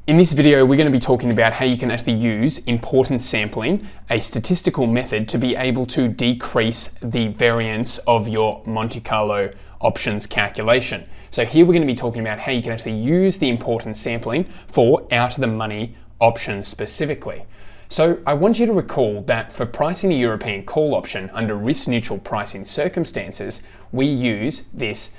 In this video, we're going to be talking about how you can actually use importance sampling, a statistical method, to be able to decrease the variance of your Monte Carlo options calculation. So here we're going to be talking about how you can actually use the importance sampling for out-of-the-money options specifically. So I want you to recall that for pricing a European call option under risk-neutral pricing circumstances, we use this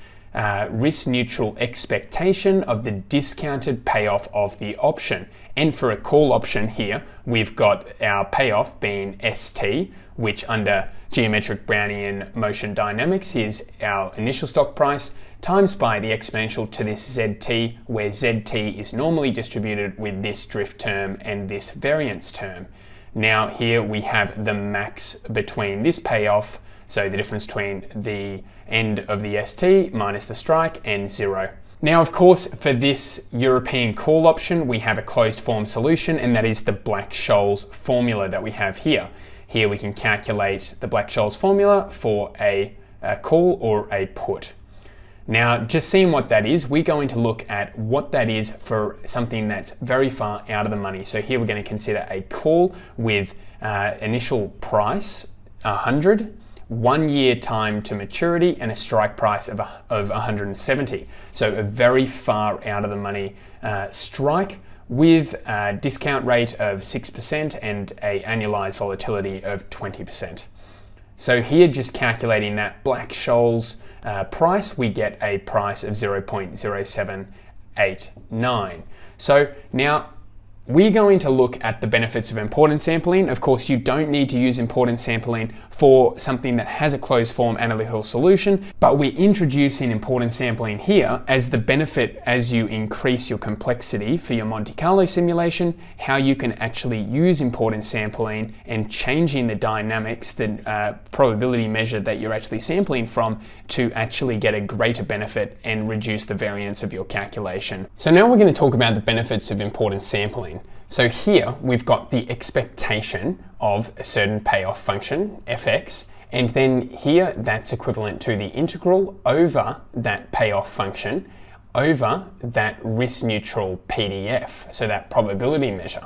risk-neutral expectation of the discounted payoff of the option. And for a call option here, we've got our payoff being ST, which under geometric Brownian motion dynamics is our initial stock price, times by the exponential to this ZT, where ZT is normally distributed with this drift term and this variance term. Now here we have the max between this payoff, so the difference between the end of the ST minus the strike and 0. Now, of course, for this European call option, we have a closed form solution, and that is the Black-Scholes formula that we have here. Here we can calculate the Black-Scholes formula for a call or a put. Now, just seeing what that is, we're going to look at what that is for something that's very far out of the money. So here we're going to consider a call with initial price 100, 1 year time to maturity, and a strike price of 170. So a very far out of the money strike with a discount rate of 6% and a annualized volatility of 20%. So here, just calculating that Black-Scholes price, we get a price of 0.0789. So now we're going to look at the benefits of importance sampling. Of course, you don't need to use importance sampling for something that has a closed form analytical solution, but we're introducing importance sampling here as the benefit as you increase your complexity for your Monte Carlo simulation, how you can actually use importance sampling and changing the dynamics, the probability measure that you're actually sampling from, to actually get a greater benefit and reduce the variance of your calculation. So now we're going to talk about the benefits of importance sampling. So here we've got the expectation of a certain payoff function, fx, and then here that's equivalent to the integral over that payoff function over that risk-neutral PDF, so that probability measure.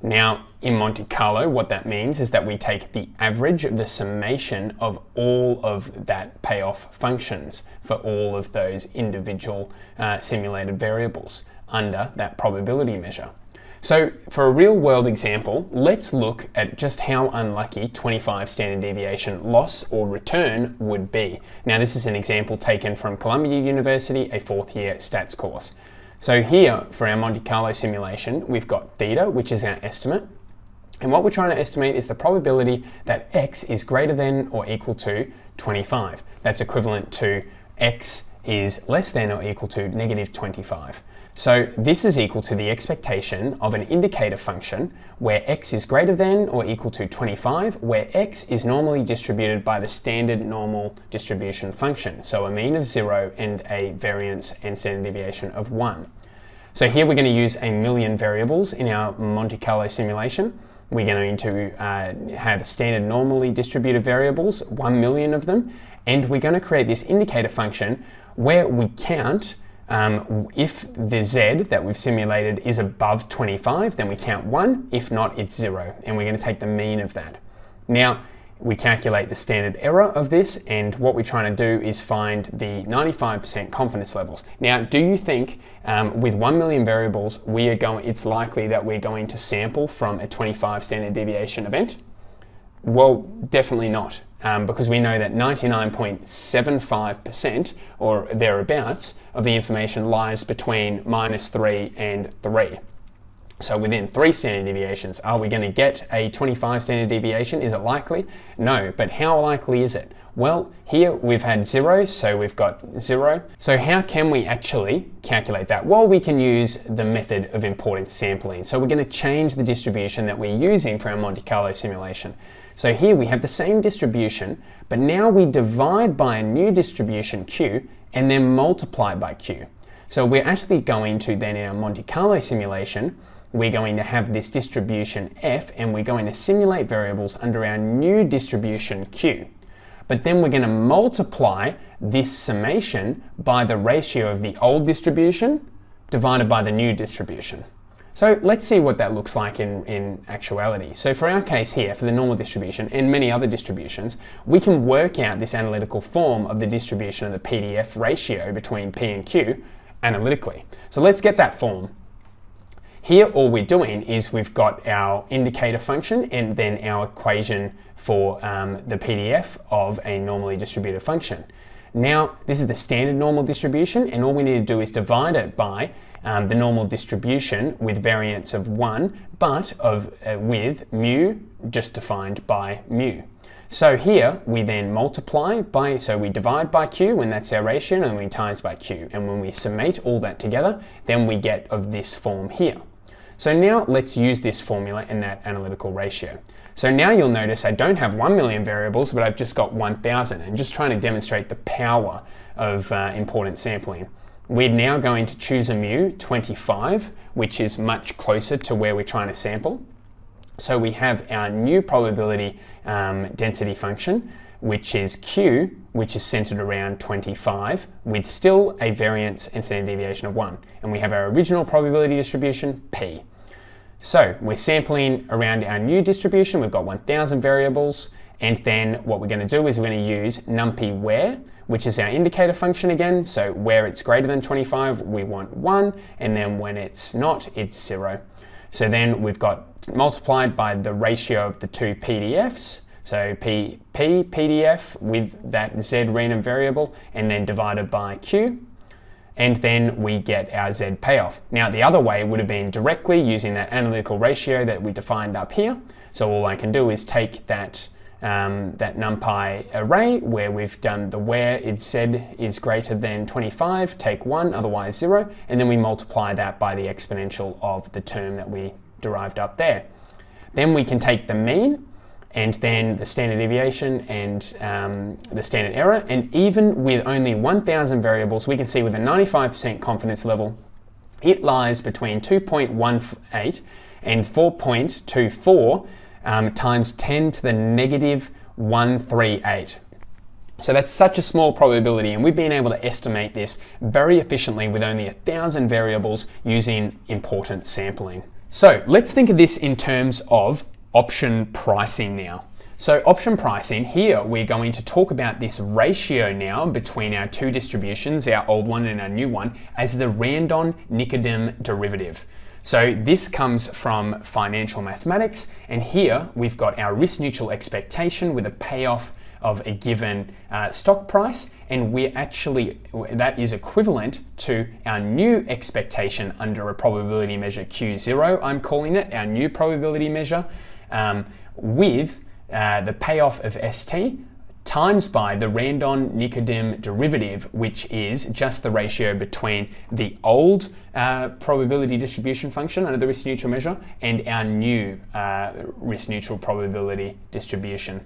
Now, in Monte Carlo, what that means is that we take the average of the summation of all of that payoff functions for all of those individual simulated variables under that probability measure. So for a real world example, let's look at just how unlucky 25 standard deviation loss or return would be. Now, this is an example taken from Columbia University, a 4th year stats course. So here for our Monte Carlo simulation, we've got theta, which is our estimate. And what we're trying to estimate is the probability that x is greater than or equal to 25. That's equivalent to x is less than or equal to negative 25. So this is equal to the expectation of an indicator function where x is greater than or equal to 25, where x is normally distributed by the standard normal distribution function. So a mean of 0 and a variance and standard deviation of 1. So here we're going to use a million variables in our Monte Carlo simulation. We're going to have standard normally distributed variables, 1 million of them, and we're going to create this indicator function where we count if the z that we've simulated is above 25, then we count 1. If not, it's 0, and we're going to take the mean of that. Now, we calculate the standard error of this, and what we're trying to do is find the 95% confidence levels. Now, do you think with 1 million variables, it's likely that we're going to sample from a 25 standard deviation event? Well, definitely not, because we know that 99.75% or thereabouts of the information lies between -3 and 3. So within 3 standard deviations, are we going to get a 25 standard deviation? Is it likely? No, but how likely is it? Well, here we've had 0, so we've got 0. So how can we actually calculate that? Well, we can use the method of importance sampling. So we're going to change the distribution that we're using for our Monte Carlo simulation. So here we have the same distribution, but now we divide by a new distribution Q and then multiply by Q. So we're actually going to then, in our Monte Carlo simulation, we're going to have this distribution F, and we're going to simulate variables under our new distribution Q. But then we're going to multiply this summation by the ratio of the old distribution divided by the new distribution. So let's see what that looks like in actuality. So for our case here, for the normal distribution and many other distributions, we can work out this analytical form of the distribution of the PDF ratio between P and Q analytically. So let's get that form. Here, all we're doing is we've got our indicator function and then our equation for the PDF of a normally distributed function. Now, this is the standard normal distribution, and all we need to do is divide it by the normal distribution with variance of 1, but with mu just defined by mu. So here we then multiply by, so we divide by Q when that's our ratio, and we times by Q. And when we summate all that together, then we get of this form here. So now let's use this formula in that analytical ratio. So now you'll notice I don't have 1 million variables, but I've just got 1,000, and just trying to demonstrate the power of importance sampling. We're now going to choose a mu, 25, which is much closer to where we're trying to sample. So we have our new probability density function, which is Q, which is centered around 25, with still a variance and standard deviation of 1. And we have our original probability distribution, P. So we're sampling around our new distribution. We've got 1,000 variables. And then what we're going to do is we're going to use numpy where, which is our indicator function again. So where it's greater than 25, we want 1. And then when it's not, it's 0. So then we've got multiplied by the ratio of the two PDFs. So P PDF with that Z random variable, and then divided by Q. And then we get our Z payoff. Now the other way would have been directly using that analytical ratio that we defined up here. So all I can do is take that NumPy array where we've done the where it's Z is greater than 25, take 1, otherwise 0, and then we multiply that by the exponential of the term that we derived up there. Then we can take the mean, and then the standard deviation and the standard error. And even with only 1,000 variables, we can see with a 95% confidence level, it lies between 2.18 and 4.24 times 10 to the negative 138. So that's such a small probability, and we've been able to estimate this very efficiently with only 1,000 variables using importance sampling. So let's think of this in terms of option pricing now. So option pricing, here we're going to talk about this ratio now between our two distributions, our old one and our new one, as the Radon Nikodym derivative. So this comes from financial mathematics, and here we've got our risk neutral expectation with a payoff of a given stock price, and that is equivalent to our new expectation under a probability measure Q0, I'm calling it, our new probability measure, with the payoff of ST times by the Radon Nikodym derivative, which is just the ratio between the old probability distribution function under the risk neutral measure and our new risk neutral probability distribution.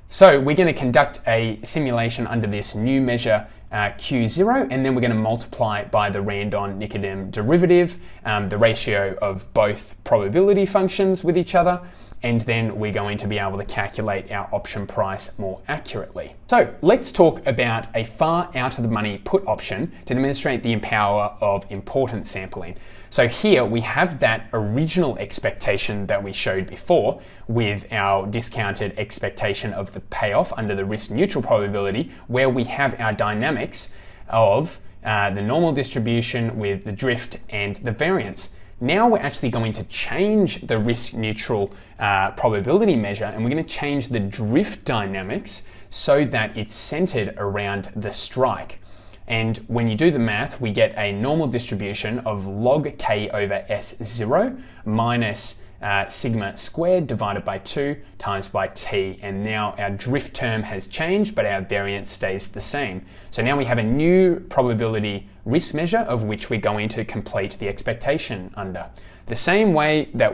So we're going to conduct a simulation under this new measure Q0, and then we're going to multiply it by the Radon Nikodym derivative, the ratio of both probability functions with each other, and then we're going to be able to calculate our option price more accurately. So let's talk about a far out of the money put option to demonstrate the power of importance sampling. So here we have that original expectation that we showed before with our discounted expectation of the payoff under the risk neutral probability, where we have our dynamics of the normal distribution with the drift and the variance. Now we're actually going to change the risk neutral probability measure, and we're going to change the drift dynamics so that it's centered around the strike. And when you do the math, we get a normal distribution of log k over S0 minus sigma squared divided by 2 times by t. And now our drift term has changed, but our variance stays the same. So now we have a new probability risk measure of which we're going to complete the expectation under. The same way that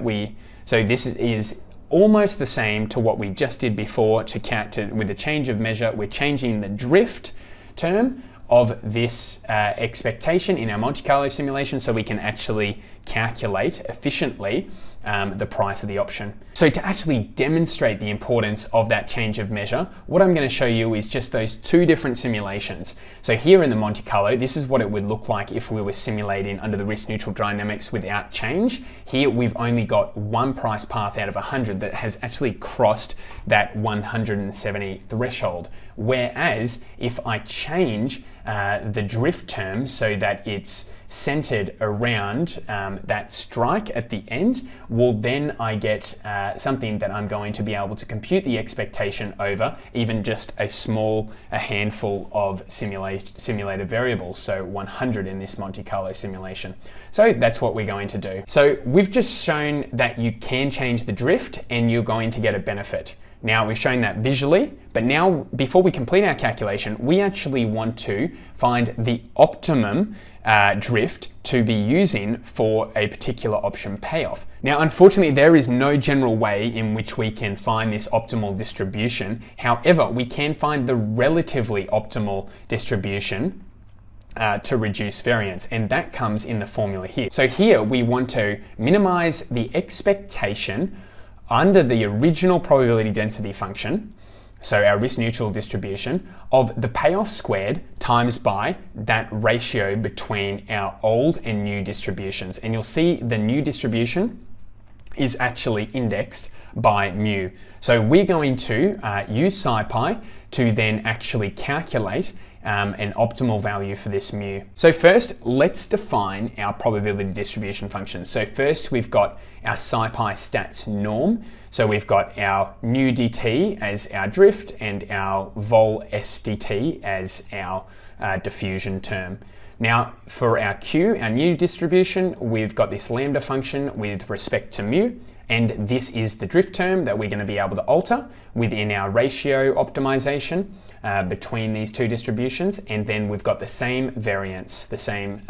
so this is almost the same to what we just did before with the change of measure. We're changing the drift term of this expectation in our Monte Carlo simulation so we can actually calculate efficiently the price of the option. So to actually demonstrate the importance of that change of measure, what I'm going to show you is just those two different simulations. So here in the Monte Carlo, this is what it would look like if we were simulating under the risk-neutral dynamics without change. Here we've only got one price path out of 100 that has actually crossed that 170 threshold. Whereas if I change the drift term so that it's centered around that strike at the end, well then I get something that I'm going to be able to compute the expectation over even just a handful of simulated variables, so 100 in this Monte Carlo simulation. So that's what we're going to do. So we've just shown that you can change the drift and you're going to get a benefit. Now we've shown that visually, but now before we complete our calculation, we actually want to find the optimum drift to be using for a particular option payoff. Now, unfortunately, there is no general way in which we can find this optimal distribution. However, we can find the relatively optimal distribution to reduce variance, and that comes in the formula here. So here we want to minimize the expectation under the original probability density function, so our risk-neutral distribution, of the payoff squared times by that ratio between our old and new distributions. And you'll see the new distribution is actually indexed by mu. So we're going to use SciPy to then actually calculate an optimal value for this mu. So first, let's define our probability distribution function. So first, we've got our SciPy stats norm. So we've got our nu dt as our drift and our vol s dt as our diffusion term. Now for our Q, our new distribution, we've got this lambda function with respect to mu, and this is the drift term that we're going to be able to alter within our ratio optimization between these two distributions, and then we've got the same variance, the same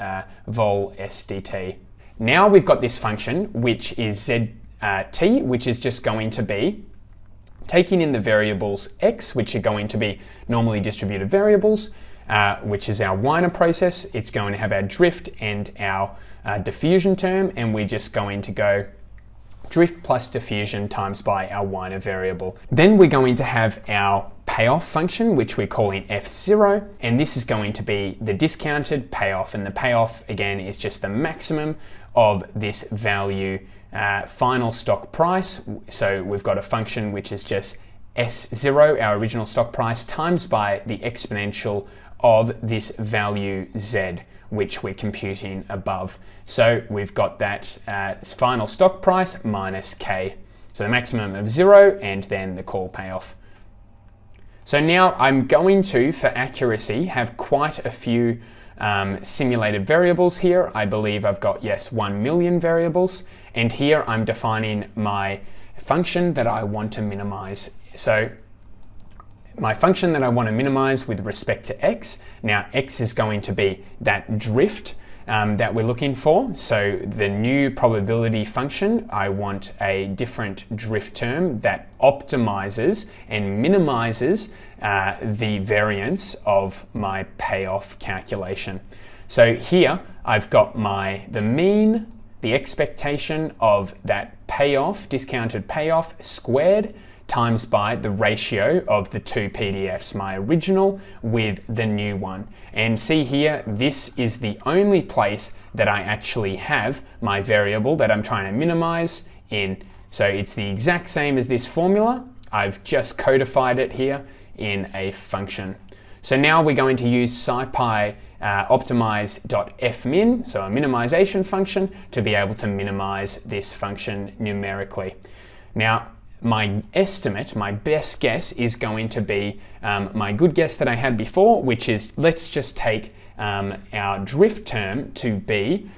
vol s dt. Now we've got this function which is zt, which is just going to be taking in the variables x, which are going to be normally distributed variables, which is our Wiener process. It's going to have our drift and our diffusion term, and we're just going to go drift plus diffusion times by our Wiener variable. Then we're going to have our payoff function, which we're calling f0, and this is going to be the discounted payoff, and the payoff again is just the maximum of this value final stock price. So we've got a function which is just S0, our original stock price, times by the exponential of this value Z, which we're computing above. So we've got that final stock price minus K. So the maximum of 0 and then the call payoff. So now I'm going to, for accuracy, have quite a few simulated variables here. I believe I've got, yes, 1 million variables. And here I'm defining my function that I want to minimize. So my function that I want to minimize with respect to x, now x is going to be that drift that we're looking for. So the new probability function, I want a different drift term that optimizes and minimizes the variance of my payoff calculation. So here I've got the mean, the expectation of that payoff, discounted payoff squared, times by the ratio of the two PDFs, my original with the new one. And see here, this is the only place that I actually have my variable that I'm trying to minimize in. So it's the exact same as this formula. I've just codified it here in a function. So now we're going to use SciPy optimize.fmin, so a minimization function, to be able to minimize this function numerically. Now, my estimate, my best guess, is going to be my good guess that I had before, which is, let's just take our drift term to be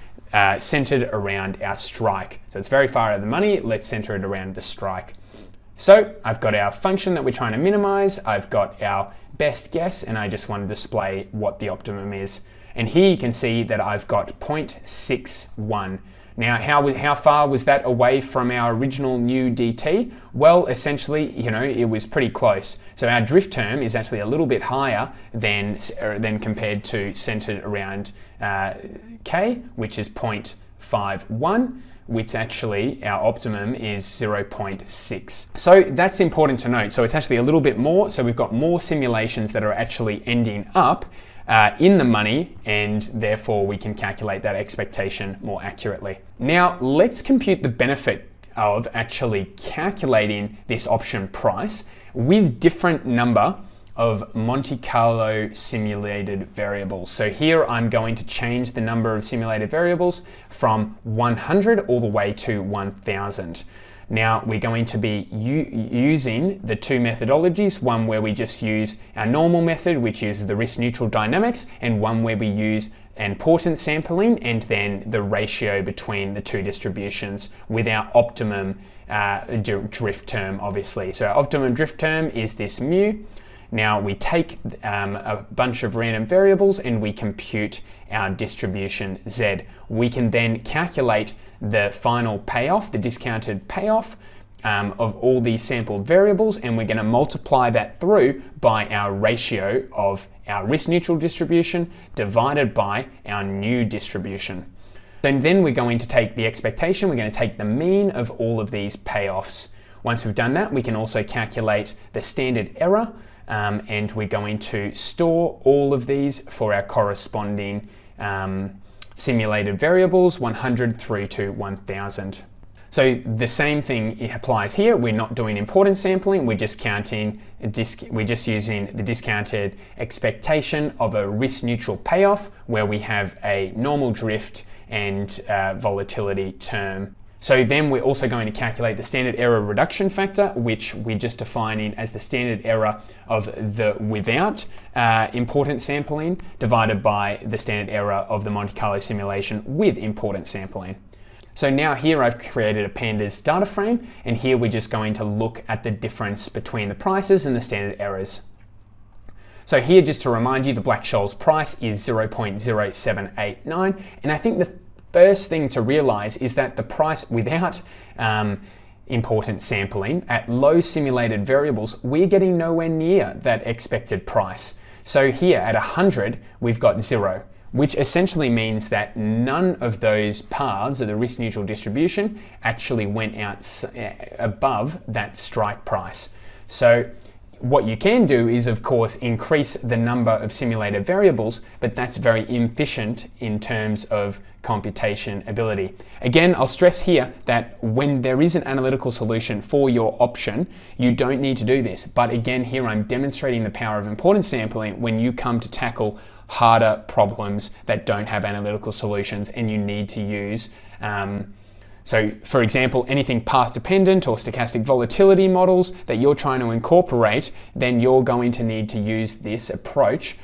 centered around our strike. So it's very far out of the money, let's center it around the strike. So I've got our function that we're trying to minimize, I've got our best guess, and I just want to display what the optimum is. And here you can see that I've got 0.61. Now, how far was that away from our original new dt? Well, essentially, it was pretty close. So our drift term is actually a little bit higher than compared to centered around k, which is 0.51, which actually our optimum is 0.6. So that's important to note. So it's actually a little bit more. So we've got more simulations that are actually ending up in the money, and therefore we can calculate that expectation more accurately. Now let's compute the benefit of actually calculating this option price with different number of Monte Carlo simulated variables. So here I'm going to change the number of simulated variables from 100 all the way to 1000. Now we're going to be using the two methodologies, one where we just use our normal method, which uses the risk neutral dynamics, and one where we use importance sampling and then the ratio between the two distributions with our optimum drift term, obviously. So our optimum drift term is this mu. Now we take a bunch of random variables and we compute our distribution z. We can then calculate the final payoff, the discounted payoff of all these sampled variables, and we're going to multiply that through by our ratio of our risk neutral distribution divided by our new distribution. And then we're going to take the expectation, we're going to take the mean of all of these payoffs. Once we've done that, we can also calculate the standard error, and we're going to store all of these for our corresponding simulated variables, 100 through to 1000. So the same thing applies here. We're not doing importance sampling, we're just using the discounted expectation of a risk neutral payoff where we have a normal drift and volatility term. So then we're also going to calculate the standard error reduction factor, which we're just defining as the standard error of the without importance sampling divided by the standard error of the Monte Carlo simulation with importance sampling. So now here I've created a pandas data frame, and here we're just going to look at the difference between the prices and the standard errors. So here, just to remind you, the Black-Scholes price is 0.0789, and I think the first thing to realize is that the price without importance sampling at low simulated variables, we're getting nowhere near that expected price. So here at 100, we've got 0, which essentially means that none of those paths of the risk neutral distribution actually went out above that strike price. So what you can do is, of course, increase the number of simulated variables, but that's very inefficient in terms of computation ability. Again, I'll stress here that when there is an analytical solution for your option, you don't need to do this. But again, here I'm demonstrating the power of importance sampling when you come to tackle harder problems that don't have analytical solutions and you need to use so for example, anything path dependent or stochastic volatility models that you're trying to incorporate, then you're going to need to use this approach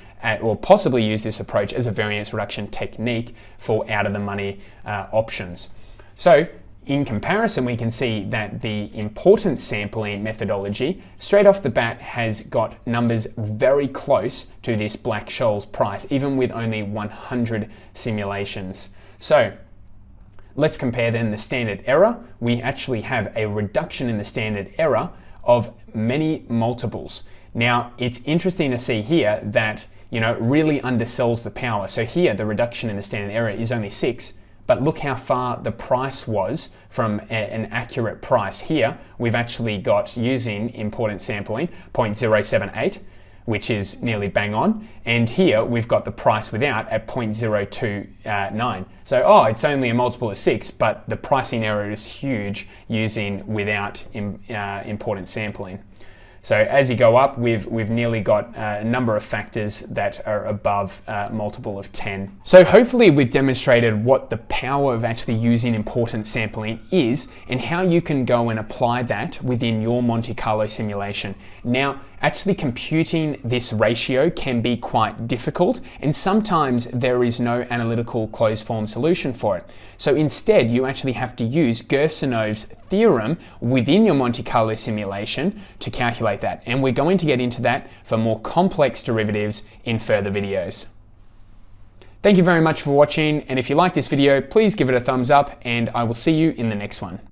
or possibly use this approach as a variance reduction technique for out of the money options. So in comparison, we can see that the importance sampling methodology straight off the bat has got numbers very close to this Black-Scholes price, even with only 100 simulations. So let's compare then the standard error. We actually have a reduction in the standard error of many multiples. Now, it's interesting to see here that, it really undersells the power. So here, the reduction in the standard error is only 6, but look how far the price was from an accurate price. Here, we've actually got, using importance sampling, 0.078, which is nearly bang on. And here we've got the price without at 0.029. So, it's only a multiple of 6, but the pricing error is huge using without importance sampling. So as you go up, we've nearly got a number of factors that are above multiple of 10. So hopefully we've demonstrated what the power of actually using importance sampling is and how you can go and apply that within your Monte Carlo simulation. Now, actually computing this ratio can be quite difficult, and sometimes there is no analytical closed form solution for it. So instead, you actually have to use Gersonov's theorem within your Monte Carlo simulation to calculate that. And we're going to get into that for more complex derivatives in further videos. Thank you very much for watching, and if you like this video, please give it a thumbs up, and I will see you in the next one.